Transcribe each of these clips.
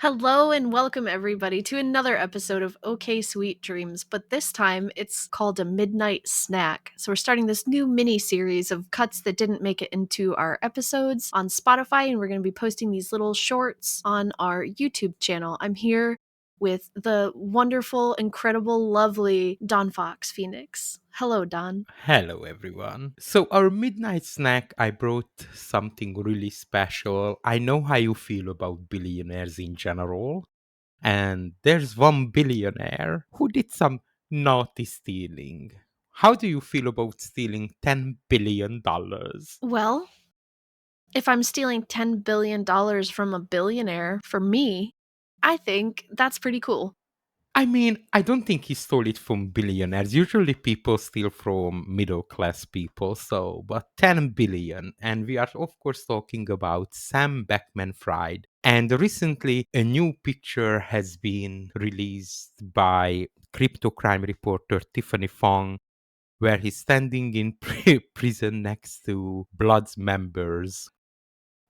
Hello and welcome everybody to another episode of OK Sweet Dreams, but this time it's called a midnight snack. So we're starting this new mini series of cuts that didn't make it into our episodes on Spotify, and we're going to be posting these little shorts on our YouTube channel. I'm here with the wonderful, incredible, lovely Don Fox Phoenix. Hello, Don. Hello, everyone. So, our midnight snack, I brought something really special. I know how you feel about billionaires in general, and there's one billionaire who did some naughty stealing. How do you feel about stealing $10 billion? Well, if I'm stealing $10 billion from a billionaire, for me, I think that's pretty cool. I mean, I don't think he stole it from billionaires. Usually people steal from middle class people, but 10 billion. And we are, of course, talking about Sam Bankman Fried. And recently, a new picture has been released by crypto crime reporter Tiffany Fong, where he's standing in prison next to Blood's members.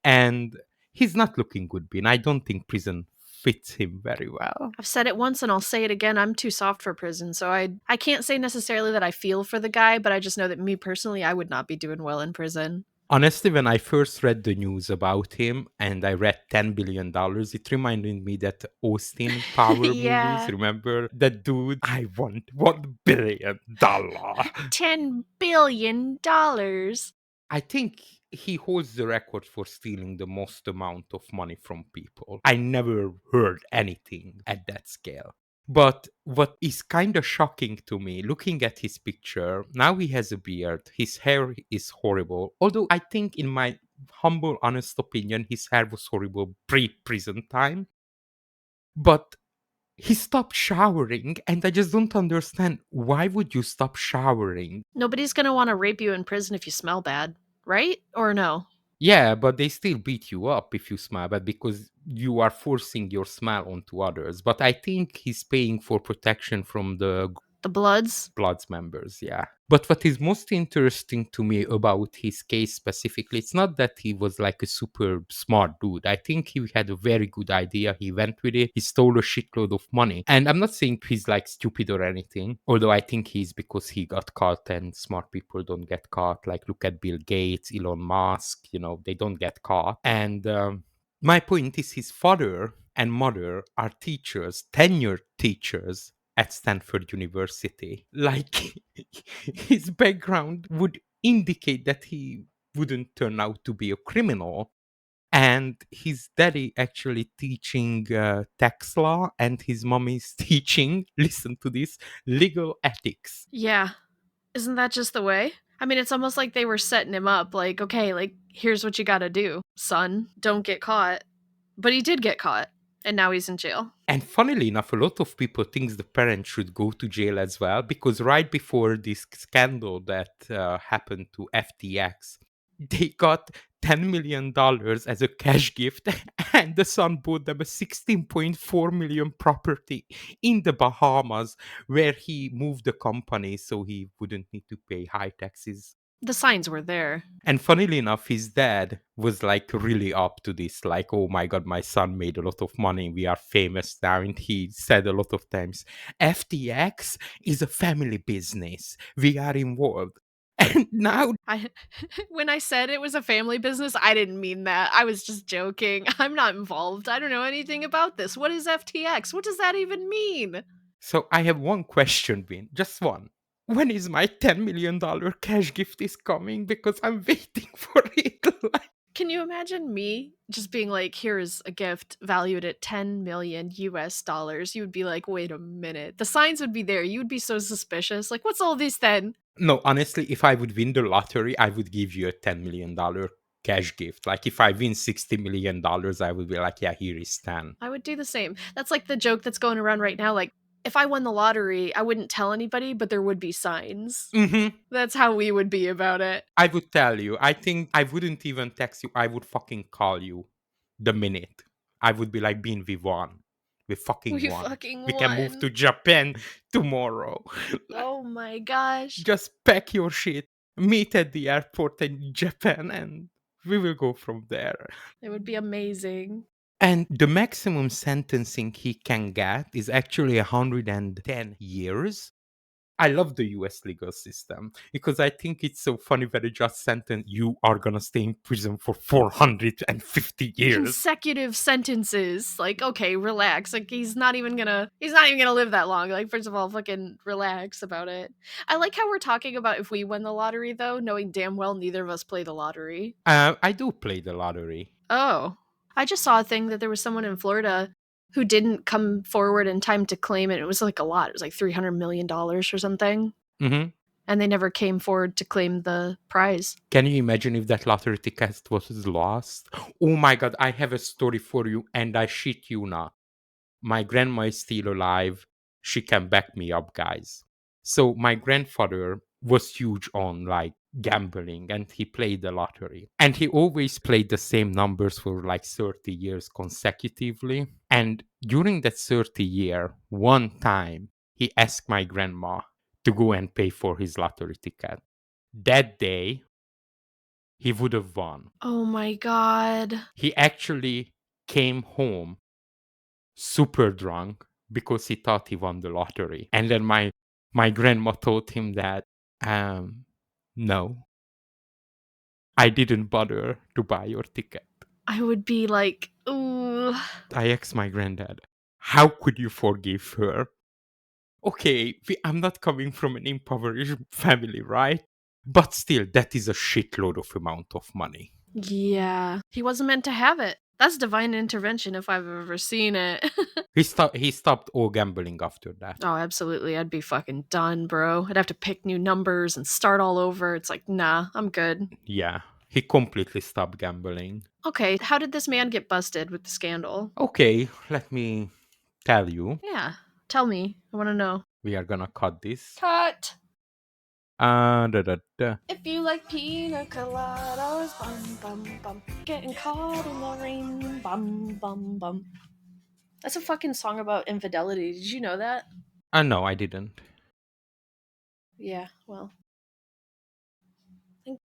And he's not looking good, Bean. I don't think prison fits him very well. I've said it once and I'll say it again. I'm too soft for prison, so I can't say necessarily that I feel for the guy, but I just know that me personally, I would not be doing well in prison. Honestly, when I first read the news about him and I read $10 billion, it reminded me that Austin Power movies. Yeah. Remember that dude? I want $1 billion. $10 billion. I think he holds the record for stealing the most amount of money from people. I never heard anything at that scale. But what is kind of shocking to me, looking at his picture, now he has a beard, his hair is horrible. Although I think, in my humble, honest opinion, his hair was horrible pre prison time. But he stopped showering, and I just don't understand, why would you stop showering? Nobody's gonna want to rape you in prison if you smell bad, right? Or no? Yeah, but they still beat you up if you smell bad because you are forcing your smell onto others. But I think he's paying for protection from the The Bloods? Bloods members, yeah. But what is most interesting to me about his case specifically, it's not that he was like a super smart dude. I think he had a very good idea. He went with it. He stole a shitload of money. And I'm not saying he's like stupid or anything, although I think he's, because he got caught and smart people don't get caught. Like, look at Bill Gates, Elon Musk, they don't get caught. And my point is, his father and mother are teachers, tenured teachers at Stanford University. Like, his background would indicate that he wouldn't turn out to be a criminal. And his daddy actually teaching tax law, and his mom is teaching, listen to this, legal ethics. Yeah. Isn't that just the way? I mean, it's almost like they were setting him up, like, okay, like, here's what you gotta do, son. Don't get caught. But he did get caught, and now he's in jail. And funnily enough, a lot of people think the parents should go to jail as well, because right before this scandal that happened to FTX, they got $10 million as a cash gift, and the son bought them a 16.4 million property in the Bahamas, where he moved the company so he wouldn't need to pay high taxes. The signs were there. And funnily enough, his dad was like really up to this, like, oh my God, my son made a lot of money. We are famous now. And he said a lot of times, FTX is a family business. We are involved. And now, When I said it was a family business, I didn't mean that. I was just joking. I'm not involved. I don't know anything about this. What is FTX? What does that even mean? so I have one question, Vin, just one. When is my $10 million cash gift is coming? Because I'm waiting for it. Can you imagine me just being like, here's a gift valued at 10 million US dollars? You would be like, wait a minute. The signs would be there. You would be so suspicious. Like, what's all this then? No, honestly, if I would win the lottery, I would give you a $10 million cash gift. Like, if I win $60 million, I would be like, yeah, here is 10. I would do the same. That's like the joke that's going around right now. Like, if I won the lottery, I wouldn't tell anybody, but there would be signs. That's how we would be about it. I would tell you. I think I wouldn't even text you. I would fucking call you the minute. I would be like, Bean, we won. We fucking We won. fucking We can move won. to Japan tomorrow. Oh my gosh. Just pack your shit, meet at the airport in Japan, and we will go from there. It would be amazing. And the maximum sentencing he can get is actually 110 years. I love the US legal system because I think it's so funny that they just sentence you are gonna stay in prison for 450 years. Consecutive sentences. Like, okay, relax. Like he's not even gonna live that long. Like, first of all, fucking relax about it. I like how we're talking about if we win the lottery though, knowing damn well neither of us play the lottery. I do play the lottery. Oh. I just saw a thing that there was someone in Florida who didn't come forward in time to claim it. It was like a lot. It was like $300 million or something. Hmm. And they never came forward to claim the prize. Can you imagine if that lottery ticket was lost? Oh my god, I have a story for you, and I shit you not. My grandma is still alive. She can back me up, guys. So my grandfather was huge on like gambling, and he played the lottery. And he always played the same numbers for like 30 years consecutively. And during that 30 year, one time he asked my grandma to go and pay for his lottery ticket. That day he would have won. Oh my god. He actually came home super drunk because he thought he won the lottery. And then my grandma told him that no, I didn't bother to buy your ticket. I would be like, ooh. I asked my granddad, how could you forgive her? Okay, I'm not coming from an impoverished family, right? But still, that is a shitload of amount of money. Yeah. He wasn't meant to have it. That's divine intervention if I've ever seen it. He stopped all gambling after that. Oh, absolutely. I'd be fucking done, bro. I'd have to pick new numbers and start all over. It's like, nah, I'm good. Yeah, he completely stopped gambling. Okay, how did this man get busted with the scandal? Okay, let me tell you. Yeah, tell me. I want to know. We are gonna cut this. Cut! Da, da, da. If you like pina coladas, bum bum bum. Getting caught in the rain, bum bum bum. That's a fucking song about infidelity. Did you know that? No, I didn't. Yeah, well, I think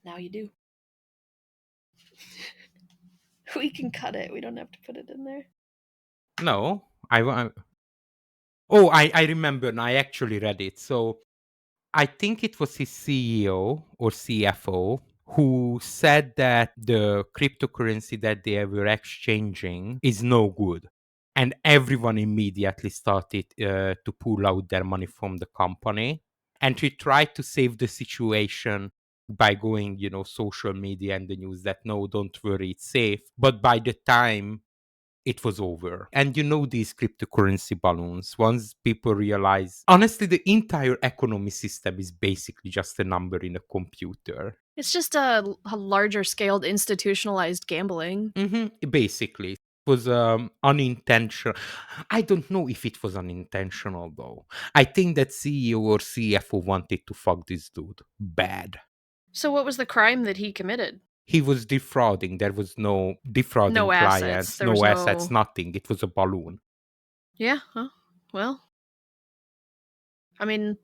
now you do. We can cut it. We don't have to put it in there. No, oh, I remember. Now. I actually read it. So I think it was his CEO or CFO who said that the cryptocurrency that they were exchanging is no good. And everyone immediately started to pull out their money from the company. And he tried to save the situation by going, social media and the news that no, don't worry, it's safe. But by the time it was over. And these cryptocurrency balloons, once people realize, honestly, the entire economy system is basically just a number in a computer. It's just a larger scaled institutionalized gambling. Basically. It was unintentional. I don't know if it was unintentional though. I think that CEO or CFO wanted to fuck this dude bad. So, what was the crime that he committed? He was defrauding. There was no defrauding No assets. clients, There was no assets, no. nothing. It was a balloon. Yeah, huh? Well, I mean,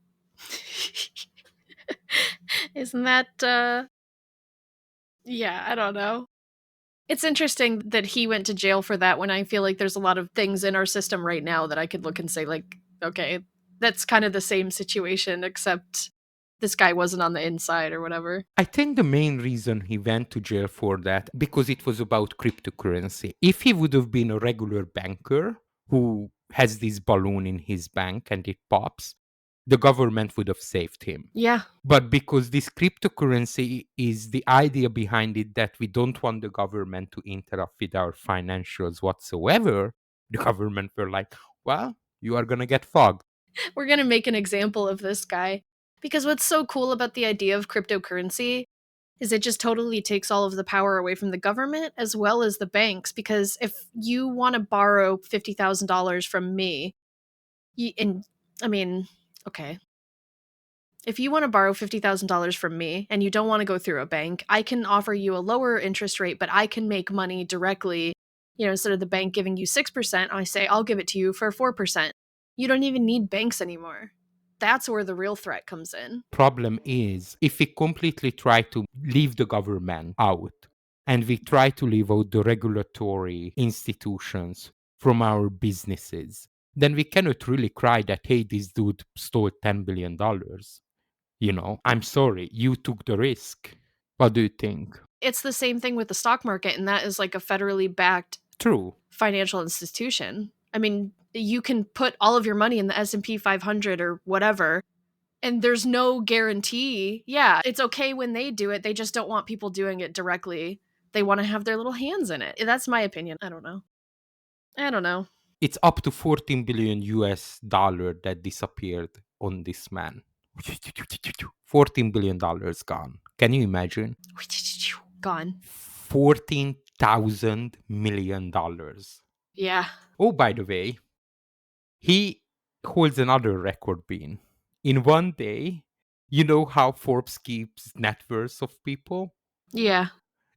isn't that, yeah, I don't know. It's interesting that he went to jail for that when I feel like there's a lot of things in our system right now that I could look and say, like, okay, that's kind of the same situation, except this guy wasn't on the inside or whatever. I think the main reason he went to jail for that because it was about cryptocurrency. If he would have been a regular banker who has this balloon in his bank and it pops, the government would have saved him. Yeah. But because this cryptocurrency is the idea behind it that we don't want the government to interrupt with our financials whatsoever, the government were like, well, you are going to get fogged. We're going to make an example of this guy. Because what's so cool about the idea of cryptocurrency is it just totally takes all of the power away from the government as well as the banks. Because if you want to borrow $50,000 from me, and I mean, okay, if you want to borrow $50,000 from me and you don't want to go through a bank, I can offer you a lower interest rate, but I can make money directly. Instead of the bank giving you 6%, I say, I'll give it to you for 4%. You don't even need banks anymore. That's where the real threat comes in. Problem is, if we completely try to leave the government out, and we try to leave out the regulatory institutions from our businesses, then we cannot really cry that, hey, this dude stole $10 billion. I'm sorry, you took the risk. What do you think? It's the same thing with the stock market, and that is like a federally backed True. financial institution. I mean, you can put all of your money in the S&P 500 or whatever, and there's no guarantee. Yeah, it's okay when they do it. They just don't want people doing it directly. They want to have their little hands in it. That's my opinion. I don't know. I don't know. It's up to 14 billion US dollar that disappeared on this man. $14 billion gone. Can you imagine? Gone. $14,000 million. Yeah. Oh, by the way, he holds another record being. In one day, you know how Forbes keeps net worths of people? Yeah.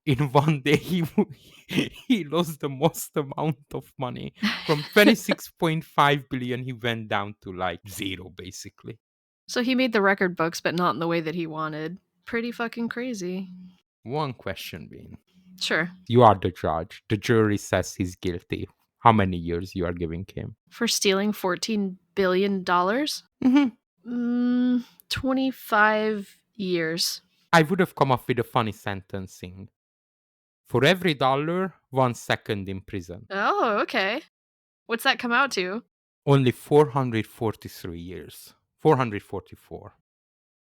In one day, he lost the most amount of money. From 26.5 billion, he went down to like zero, basically. So he made the record books, but not in the way that he wanted. Pretty fucking crazy. One question being, Sure. you are the judge. The jury says he's guilty. How many years you are giving him? For stealing $14 billion? Mm-hmm. 25 years. I would have come up with a funny sentencing. For every dollar, 1 second in prison. Oh, okay. What's that come out to? Only 443 years. 444.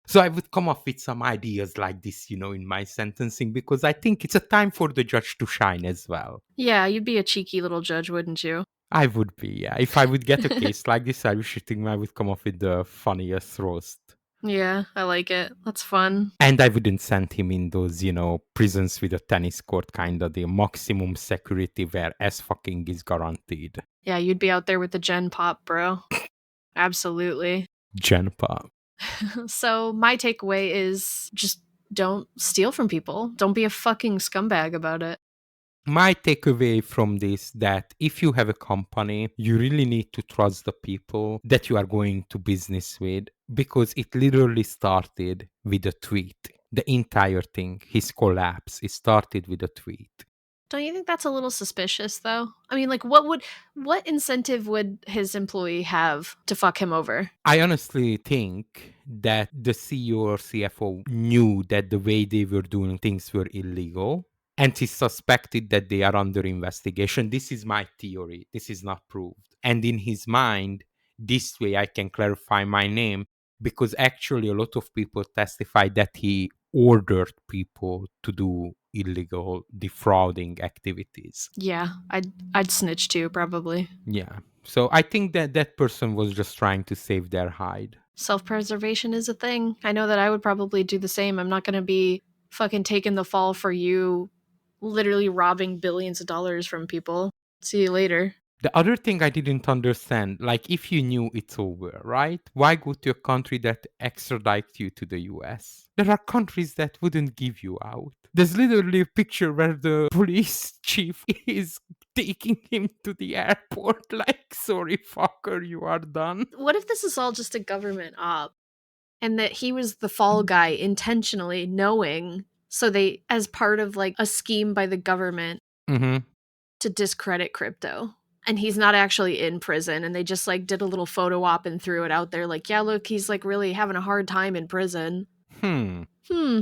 So I would come up with some ideas like this, in my sentencing, because I think it's a time for the judge to shine as well. Yeah, you'd be a cheeky little judge, wouldn't you? I would be, yeah. If I would get a case like this, I was shooting, I would come up with the funniest roast. Yeah, I like it. That's fun. And I wouldn't send him in those, prisons with a tennis court, kind of the maximum security where as fucking is guaranteed. Yeah, you'd be out there with the Gen Pop, bro. Absolutely. Gen Pop. So my takeaway is just don't steal from people. Don't be a fucking scumbag about it. My takeaway from this that if you have a company, you really need to trust the people that you are going to business with, because it literally started with a tweet. The entire thing, his collapse, it started with a tweet. Don't you think that's a little suspicious though? I mean, like what incentive would his employee have to fuck him over? I honestly think that the CEO or CFO knew that the way they were doing things were illegal, and he suspected that they are under investigation. This is my theory. This is not proved. And in his mind, this way I can clarify my name, because actually a lot of people testify that he ordered people to do illegal defrauding activities. Yeah, I'd snitch too, probably. Yeah. So I think that that person was just trying to save their hide. Self-preservation is a thing. I know that I would probably do the same. I'm not going to be fucking taking the fall for you literally robbing billions of dollars from people. See you later. The other thing I didn't understand, like if you knew it's over, right? Why go to a country that extradites you to the US? There are countries that wouldn't give you out. There's literally a picture where the police chief is taking him to the airport, like, sorry, fucker, you are done. What if this is all just a government op and that he was the fall guy intentionally knowing, so they, as part of like a scheme by the government Mm-hmm. to discredit crypto, and he's not actually in prison, and they just like did a little photo op and threw it out there like, yeah, look, he's like really having a hard time in prison. Hmm. Hmm.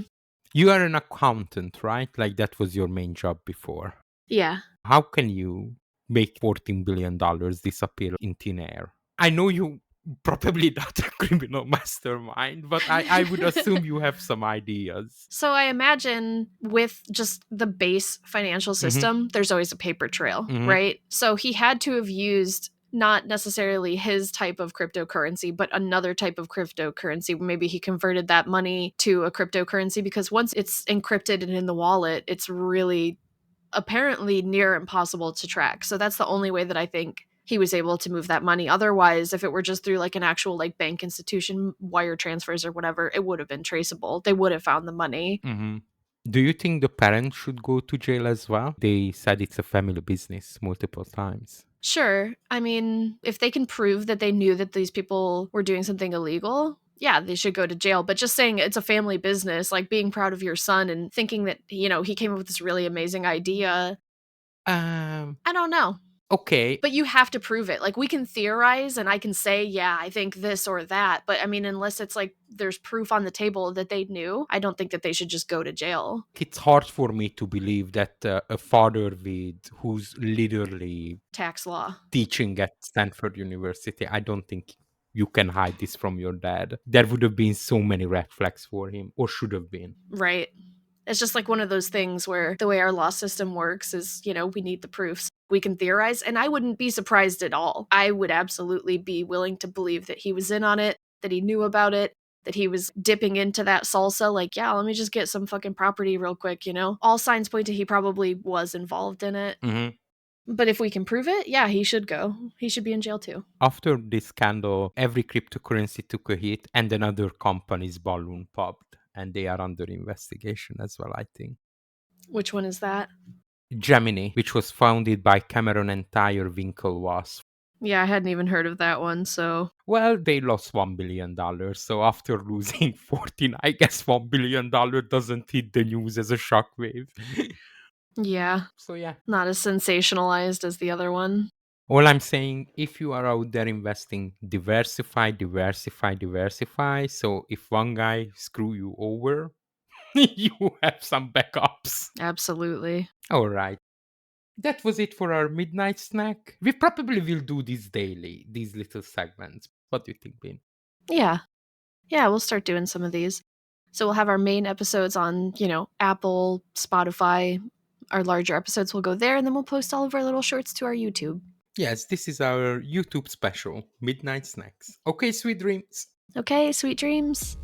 You are an accountant, right? Like that was your main job before. Yeah. How can you make $14 billion disappear in thin air? I know you probably not a criminal mastermind, but I would assume you have some ideas. So I imagine with just the base financial system, there's always a paper trail, Mhm. right? So he had to have used not necessarily his type of cryptocurrency, but another type of cryptocurrency. Maybe he converted that money to a cryptocurrency, because once it's encrypted and in the wallet, it's really apparently near impossible to track. So that's the only way that I think he was able to move that money. Otherwise, if it were just through like an actual like bank institution, wire transfers or whatever, it would have been traceable. They would have found the money. Mhm. Do you think the parents should go to jail as well? They said it's a family business multiple times. Sure. I mean, if they can prove that they knew that these people were doing something illegal, yeah, they should go to jail. But just saying it's a family business, like being proud of your son and thinking that, he came up with this really amazing idea. Um, I don't know. okay, But you have to prove it. Like we can theorize and I can say, yeah, I think this or that. But I mean, unless it's like there's proof on the table that they knew, I don't think that they should just go to jail. it's hard for me to believe that a father who's literally Tax law. teaching at Stanford University, I don't think you can hide this from your dad. There would have been so many red flags for him, or should have been. Right. It's just like one of those things where the way our law system works is, we need the proofs. We can theorize, and I wouldn't be surprised at all. I would absolutely be willing to believe that he was in on it, that he knew about it, that he was dipping into that salsa. Like, yeah, let me just get some fucking property real quick. All signs point to he probably was involved in it. Mhm. But if we can prove it, yeah, he should go. He should be in jail too. After this scandal, every cryptocurrency took a hit, and another company's balloon popped, and they are under investigation as well, I think. Which one is that? Gemini, which was founded by Cameron and Tyre Winklevoss. Yeah, I hadn't even heard of that one, so Well, they lost $1 billion. So after losing 14, I guess $1 billion doesn't hit the news as a shockwave. yeah, So yeah. not as sensationalized as the other one. All I'm saying, if you are out there investing, diversify, diversify, diversify. So if one guy screw you over, you have some backups. Absolutely. All right. That was it for our midnight snack. We probably will do this daily, these little segments. What do you think, Bean? Yeah. Yeah, we'll start doing some of these. So we'll have our main episodes on, Apple, Spotify. Our larger episodes will go there, and then we'll post all of our little shorts to our YouTube. Yes, this is our YouTube special, Midnight Snacks. Okay, sweet dreams. Okay, sweet dreams.